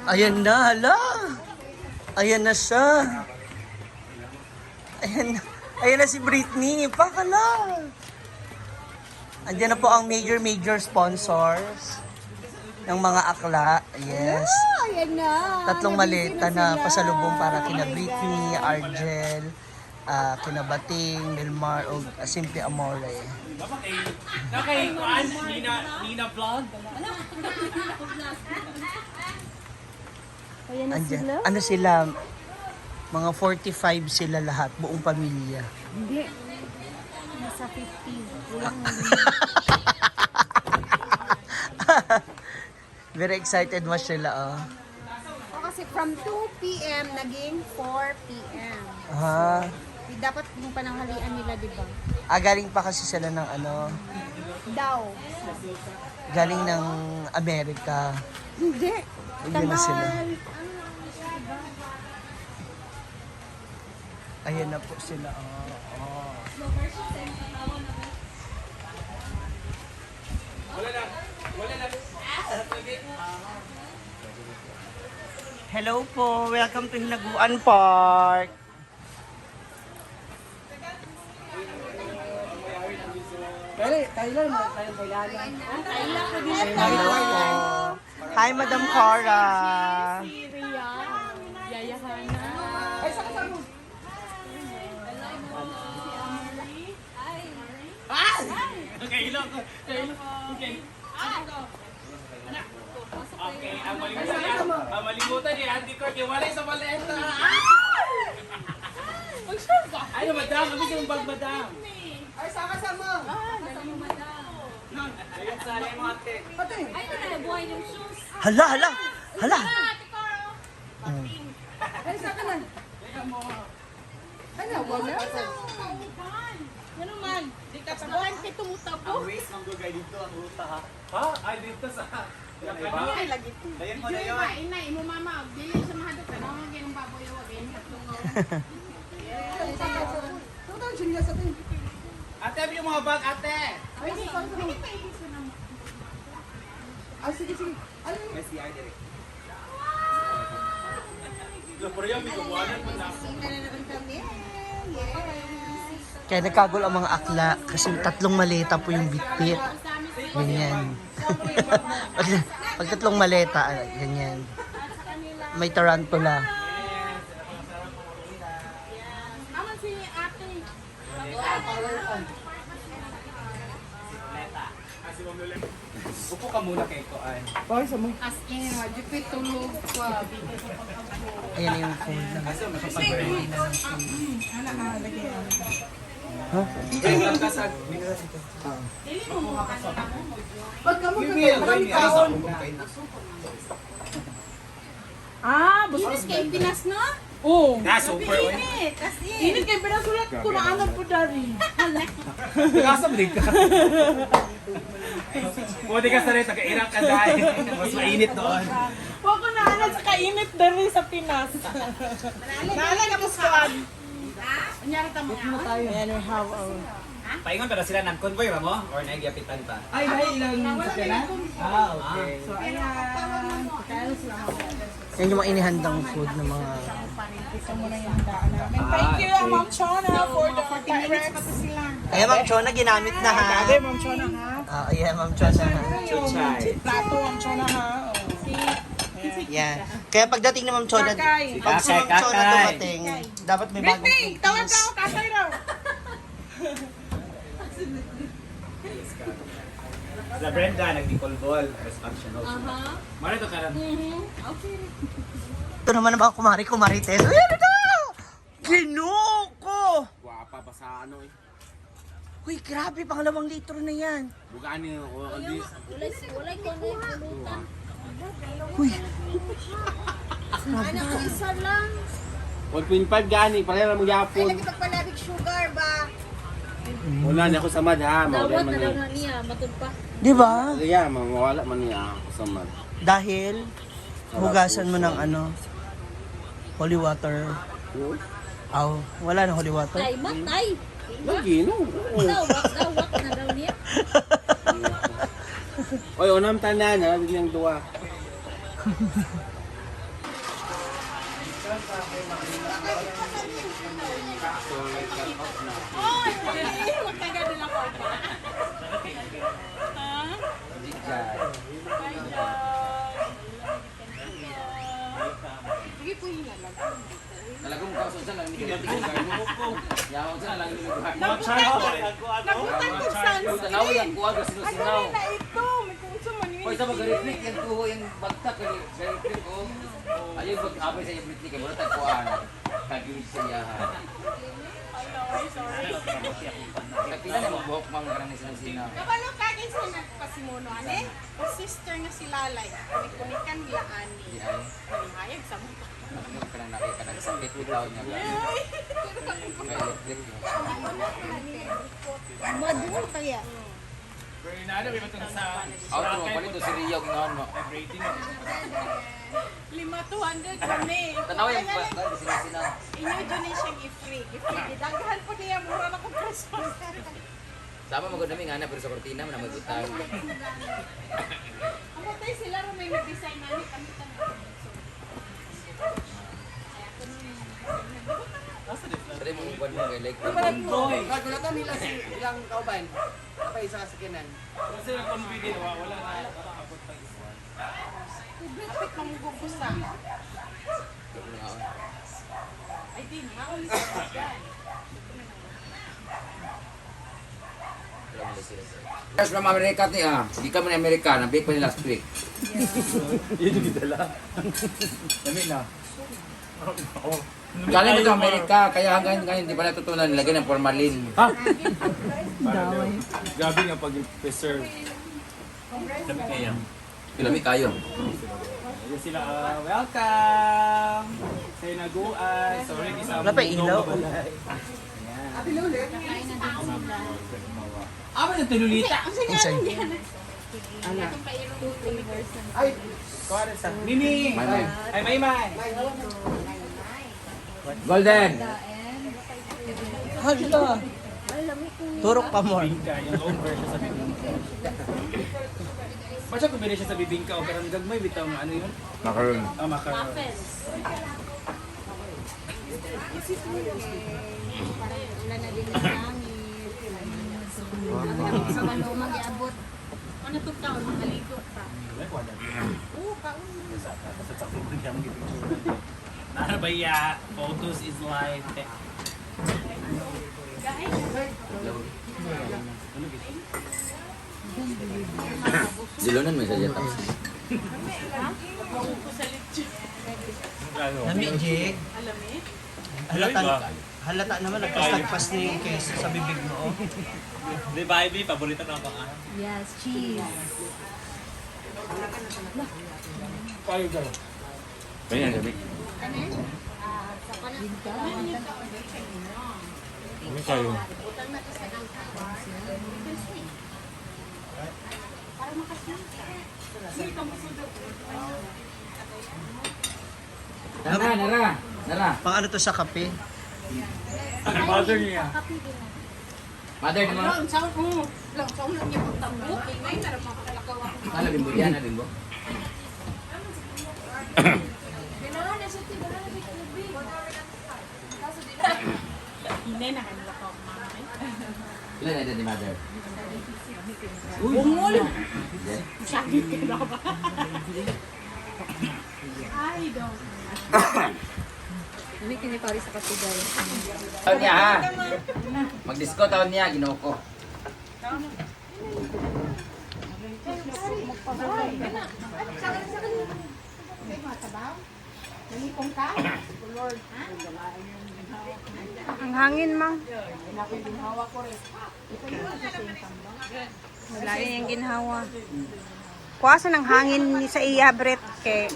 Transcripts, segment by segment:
Ayan na, hala. Ayan na siya. Ayan na si Britney. Pakala. Andiyan na po ang major sponsors ng mga akla. Yes. Ayan na. Tatlong maleta na pasalubong para kina Britney, Argel, kina Bating, Milmar, o Simple Amore. Okay, Nina vlog. Ayan na Andiyan. sila. Ano sila? Mga 45 sila lahat, buong pamilya. Hindi. Nasa 50. Kulang na Very excited mo sila, oh. kasi from 2 p.m. naging 4 p.m. Ah, Dapat yung pananghalian nila, di ba? galing pa kasi sila ng ano, Daw. galing ng Amerika. Hindi. Ayan na sila. Ayan na po sila, oh. Hello po, welcome to Hinaguan Park. Hello po. Hi, Madam Cora. Yaya Hana. Okay, ilong. Okay. Okay, ang malimutan ni Auntie Court, yung walay sa maleta. Ay, madam, kami yung bag, madam. Ay, sama-sama. Ayun, sali mo, ate. Ay, nalabuhay ng shoes. Hala, hala, hala. Ay, saka na. Ano, wala? Ano man? Di ka pa buwan kay tumutabo. Waste ng gugay dito, ang ruta ha. Ha? Ay, dito sa... Ay, lagi ito. Dayan mo na yun. Inay mo mama, dili sa mahadot ka naman ganung baboy wagin katlong. Tutang siya sa atin. Ate, yung mga bag, ate. Ay, sige, sige. Ano yun? May CI direct. Pero yung may kubuhanan mo na. Sina na naman kami. Kaya nagkagol ang mga akla kasi tatlong maleta po yung bitbit. Ganyan. Pag tatlong maleta, ganyan. May tarantula. Aman si ate. Upo ka muna kay Koan. As in, wajipit tulog pa. Ayan yung phone na nakapag-ready na ng phone. Huh? Ay, lang ka sa... Pag ka mo Inis kay Pinas no? Na, super oil. Init, as in. Init kay pinasulat ko na anak po dari. Kasam din ka. Pwede ka sa rin, taga-Iraq ka dahil. Mas mainit doon. Huwag ko na anak sa kainit dari sa Pinas. Naalala ka po squad. Kunyari ta mo. Ayan, we have our... Paingon pa na sila ng convoy ba mo? Or naigapitan pa? Ay, dahil ilang sakyanan? Ah, okay. So, ayan. Kaya sila Yan yung mga inihandang food ng mga... Isa mo na yung handaan namin. Thank you, Ma'am Chona, for the 40 minutes pa sila. Ayan, Ma'am Chona, ginamit na ha. Grabe, Ma'am Chona, ha? Ayan, Ma'am Chona ha. Chuchay. Plato, Ma'am Chona, ha? Yan. Kaya pagdating ni Ma'am Chona, Kakay. pag si Ma'am Chona Kakay. dumating, dapat may bagong Britney, tawag ka cookies. ako, kasay raw. La Brenda, nag-Nicole Ball. Responsion also. Mara to ka lang. Ito naman ang mga kumari-kumarites. Ayan ito! Ginoko! Wapa pa sa ano eh. Uy, grabe, pangalawang litro na yan. Bukaan niyo o hindi. Walay ko na yung pulutan. Uy, Ano, isa lang. 1.5 gani, pareha mo Ay, yapon. lagi pagpalabig sugar ba? Wala niya ako sa mad ha, mawala man niya. niya, matud pa. di ba? Kaya mawala man niya ako sa mad. Dahil, hugasan mo ng ano, holy water. Aw, wala na holy water. Ay, matay. Lagi no. Wak na daw niya. Oy, unam tanan ha, niyang duwa. Oy, magtagal din ako pa. Ha? Bye, John. Sige po yung lalag. Talagong ka sa lang ni Yaw sa lang ni Nabutan ko sunscreen. Tanaw yang kuha ka sino-sinaw. Ano na ito? May kuso man yun. Hoy sa mag-reflect yan tuho yung bagtak kay reflect oh. Ayun pag-abay sa yung reflect kay wala tagkuan. Kagimit sa yaha. Ay, sorry. Kapila na magbuhok mang karang ni sinaw. Kabalo kagin sa nagpasimuno, ane? O sister nga si Lalay. Kunikan nila ani. Di ay. Hayag sa mukha. Ano ka nang nakita nagsakit bitaw niya ba? Kay reflect yun. Madul kaya. Bernardo, may matang sa... Auto mo palito si Rio ginaano. Rating. 5,200 kami. Tanaw yung bagtak sinaw. Inyo dyan na siyang i-free. Daghan po niya, mura na kong Christmas. Sama magod nami nga na pero sa kortina man magutang. Ang matay sila rin may mag-design namin. Kami tanong. Tadi mo buat mo kay like. Kalkulatan nila si ilang kauban. Apa isa sa kinan? Kasi na-convenient, wala na. Abot pag isa. Kapit mamugugusa. Ay, di na. Yes, from America ti ah. Di ka man Amerika, na-bake pa ni last week. Yun yung gitala. Dami na. Galing ito Amerika, kaya hanggang ngayon hindi pa natutunan nilagay ng formalin. Gabi nga pag-preserve. Sabi kaya. Pilami kayo. Ayan sila, welcome! Sa Inaguan. Sorry, isang Wala pa ilaw. Aba yung tinulita. Inside. Mimi! Maymay. Ay, Maymay! Golden! Hala. Turok pa mo. Bibingka, yung own version sa bibingka. Basta combination sa bibingka o karang gagmay, bitaw nga ano yun? Macaron. Ah, macaron. Wala na din ng langit. Sa balo mag-iabot. Ano to taon? Magaligo pa. Ano ba ya? Photos is life. Dilonan mo sa jeta. Nami, Jake. Halata naman, nagpas-lagpas na yung keso sa bibig mo. Oh. Di ba, Ivy? Paborito na ako. Yes, cheese. Payo daw. Kaya gabi. Ano kayo? Nara. Pang ano to sa kape? Mother niya. Mother mo. Lang, sa ulo niya pagtambo. Ingay na rin makakalakaw ako. Ano bimbo yan, bimbo? Hindi na kanila ko. Ilan na ni mother? Bungol! Hindi. Sakit ka na ba? I don't. Hindi kinipari sa katugay. Taon niya ha. Mag-disco taon niya, ginoo ko. Ang hangin, mang. Wala yung ginhawa. Kuwasan ang hangin ni sa iya, Brett. Kay...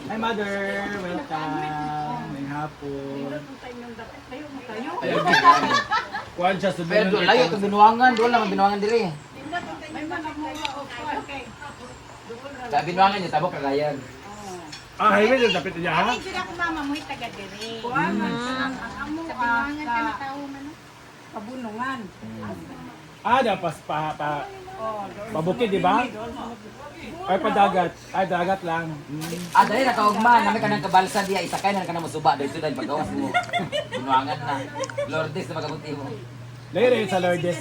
Hi, Mother! Welcome! May hapon. Kuhan siya sa Pero layo ito binuangan, doon lang ang binuangan diri. Sa binuangan niya, tabok kagayan. Ah, highway din, dapat niya ha? Hindi ako mama mo'y taga-dire. Sa biwangan ka na tao man. Kabunungan. Ah, dapat pa Pabukid, di ba? Ay, padagat. Ay, dagat lang. Dali na kaugman, namin ka ng kabalsa diya, isakay na ka na masuba, dahil sunod pagkawas mo. Binuangan na. Lourdes na magabuti mo. Layer yun sa Lourdes.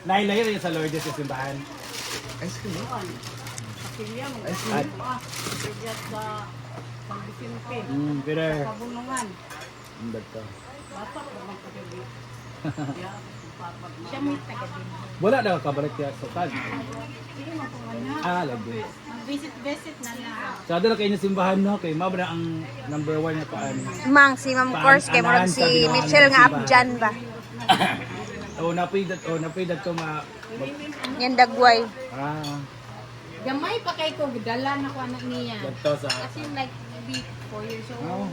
Layer yun sa Lourdes yung simbahan. Pero... Ang dagto. Siya may taga din. Wala na kabalik niya sa tag. Lagi. Visit na lang. Sa adala kayo yung simbahan, no? Kay Mabra ang number 1 na paan. Mang, si Ma'am Kors, kay murag si Michelle nga Abjan ba? Napidat ko Yan dagway. Gamay pa kay ko, dala na ko anak niya. Dagto sa... As in like maybe 4 years old.